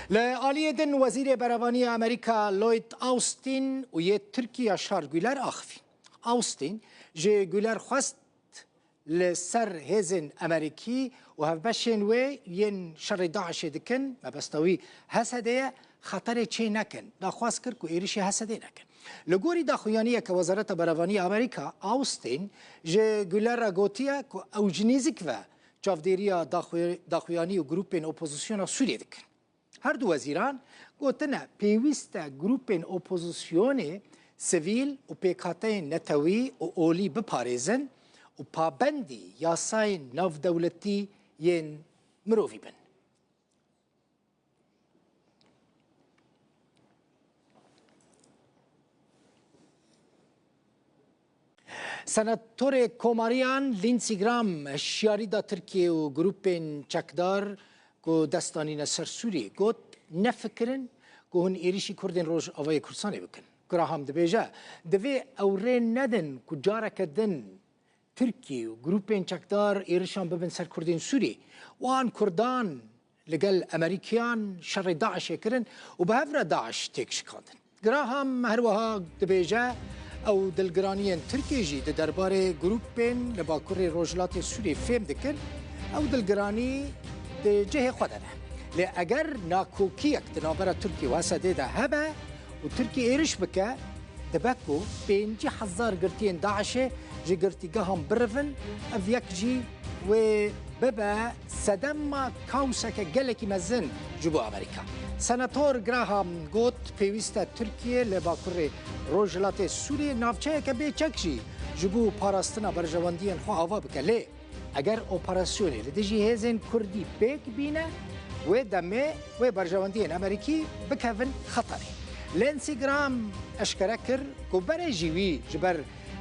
لآلیه دن وزیر برابانی امریکا لوید آوستین و یه ترکیه شار گولر آخفی. آوستین جه گولر خواست لسر هزن امریکی و هفبشن وی ین شر داعش دکن مبستوی حسده خطر چه نکن داخواست کرد که ایریشی حسده نکن. لگوری داخویانیه که وزارت برابانی امریکا آوستین جه گولر گوتیه که اوجنیزیک و چافدیریا داخویانی و گروپین اپوزیسیون سوریه دکن. هر دو وزیران گوتنه پیوست گروپین اپوزیسیون سیویل و پیکاتین نتوی و اولی بپارێزن و پابندی یاسای ناو دولتی ین مروفی بن. سناتور کوماریان لینسی گرام شیاری دا ترکیه و گروپین چکدار که دستانین سر سوریه گوت نفکرن که هن ایریشی کردین روش آوای کردستانی بکن. گراهام دبیجه دوی اورین ندن که جاره کردن ترکیه و گروپین چکدار ایریشان ببن سر کردین سوریه و آن کردان لگل امریکیان شر داعش کرن و به هفر داعش تکش کندن. گراهام هروها دبیجه او دلگرانیان ترکیه جی ده درباره گروپین لباکور روجلات سوریه فهم دکن او دلگرانی ده جه خودنه. لی اگر ناکوکیک دنابرا ترکیه واسده ده هبه و ترکیه ایرش بکه دبکو 50,000 گرتین داعشه جی گرتیگه هم برفن او یک جی و ببه صدم کاوسک گلکی مزن جبو امریکا. سناتور گراهام گوت پیوسته ترکیه لباکور روجلات سوریه نافچه که بیچک جی جبو پاراستنا برجواندین خو آوا بکه. لی اگر اپراسیونی لدیجی هزین کردی بیک بینه و دمه و برجواندین امریکی بکوین خطری. لینسی گرام اشکره کر که برای جیوی جبر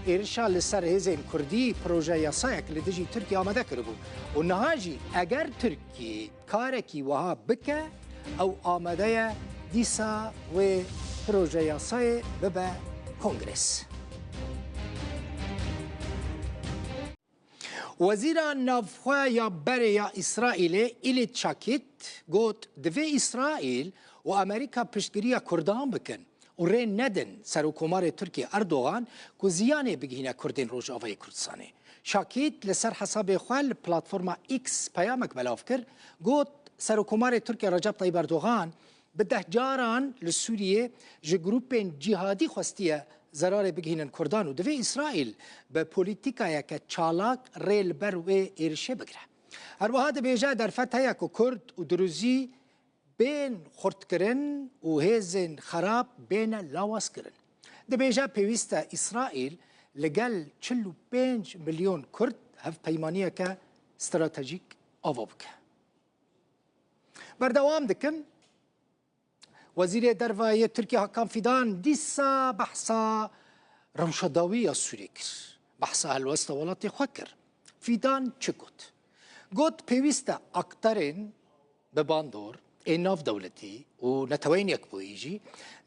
ایرشا لسر هزین کردی پروژه یاسایک لدیجی ترکیه آمده کربو و نهاجی اگر ترکیه کارکی وها بکه او آمده دیسا و پروژه یاسای ببه کنگرس. وزیر نافخوا یا بره یا اسرائیل ایلیت شاکیت گوت دوی اسرائیل و امریکا پشتگیری کردان بکن و ری ندن سر حکومت ترکیه اردوغان که زیانه بگینه کردین روش آوای کردستانه. شاکیت لسر حساب خوال پلاتفورما ایکس پیامک بلاف کرد گوت سر حکومت ترکیه رجب طیب اردوغان به ده جاران لسوریه جه گروپین جهادی خواستیه ضرار بگینن کردان و دوی اسرائیل به پولیتیکای که چالاک ریل بر و ایرشه بگره. هر وحاد بیجه در فتحه که کرد و دروزی بین خورد کرن و هزین خراب بین لاواز کرن. ده بیجه پیوست اسرائیل لگل 45 میلیون کرد هف پیمانیه که استراتژیک آوا بکه. بردوام دکن وزیر دروای ترکیه حکام فیدان دیسا بحثا روشداوی سوریه کر. بحثا هلوست ولات خواه کر. فیدان چه گوت؟ گوت پیوست اکترین به باندور ایناف دولتی و نتوین یک بویجی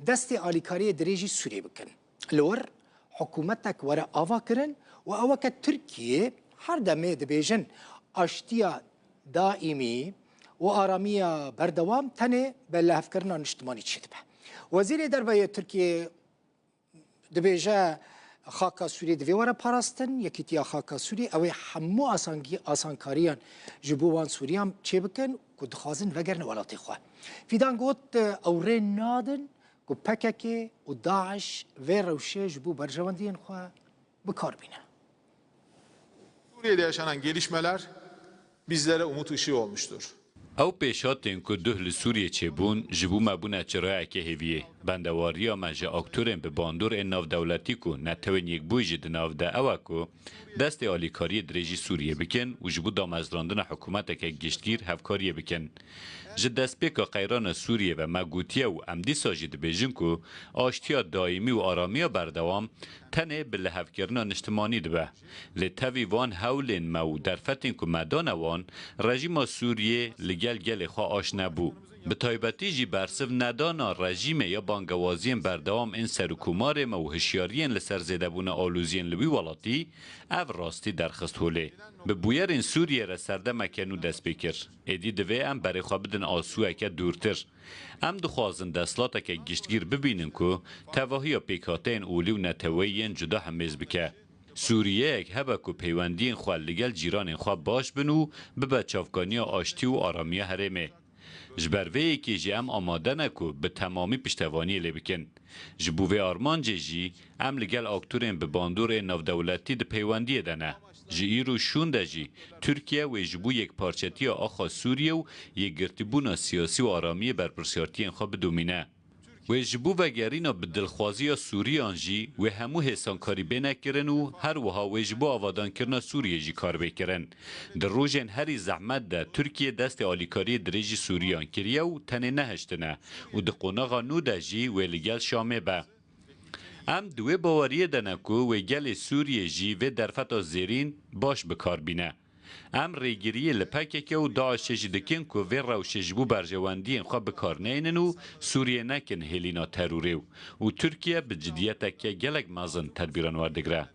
دست آلیکاری دریجی سوریه بکن. لور حکومتک وره آوا کرن و اوکه ترکیه هر دمه دبیجن اشتیا دائمی و آرامی بردوام تنه به لحف کردن اجتماعی چید به. وزیر دروای ترکیه دبیجه خاکا سوری دوی وره پاراستن یکیتیا خاکا سوری اوی همو آسانکاریان جبوان سوریان چه بکن که دخوازن وگرن ولاتی خواه. فیدان گوت اوره نادن که پککه و داعش و روشه جبو برجواندین خواه بکار بینه. Suriye'de yaşanan gelişmeler bizlere umut ışığı olmuştur. او پیشاتین که دهل سوریه چه بون جبو مبونه چرای که هیویه بندواریا منجه اکتورین به باندور این ناو دولتی که نتوین یک بویجی دناو ده اوه که دست آلیکاری دریجی سوریه بکن و جبو دامزراندن حکومت که گشتگیر هفکاریه بکن. جد دست پیکا قیران سوریه و مگوتیه و امدی ساجد بیجن که آشتیا دائمی و آرامی بردوام تنه به لحف کردن اجتماعی دبه. لطوی وان هولین مو در فتن که مدان وان رژیم سوریه لگل گل خواه آشنا بو. به تایبەتی جی برسف ندانا رژیم یا بانگوازین بردوام این سرکومار ما و هشیارین لسر زیدبون آلوزین لوی ولاتی او راستی درخست هوله. به بویر این سوریه را سرده مکنو دست بکر. ایدی دوی ام برای خواه بدن آسوه که دورتر. ام دخوازن دستلاتا که گشتگیر ببینن که تواهی پیکاتین اولی و نتوهین جدا همیز بکه. سوریه یک هبه که پیوندین خواه لگل جیران خواه باش بنو به بچافگانی آشتی و آرامی هرمه. جبروی که جی ام آماده نکو به تمامی پشتوانی لبکن. جبوه آرمان جی ام لگل اکتورین به باندور نافدولتی ده پیوندی دنه. جی ایرو شونده جی ترکیه و جبو یک پارچتی آخا سوریه و یک گرتبون سیاسی و آرامی برپرسیارتی خواه بدومینه. و جبو و گرینا به دلخوازی سوریه آنجی و همو حسانکاری بینکرن و هر وها و جبو آوادان کرنا سوریه جی کار بکرن. در روژن هری زحمت ده ترکیه دست آلیکاری درجی سوریان کریه و تنه نهشتنه و ده قناغا نو ده جی و لگل شامه به. ام دوی باوریه دنکو و گل سوریه جی و درفت زیرین باش بکار بینه. ام ریگیری لپکه که و داعش جدکن که و روشش بو برجواندین خواه بکار نینن و سوریه نکن هلینا تروریو و ترکیه به جدیت که گلک مازن تدبیران واردگره.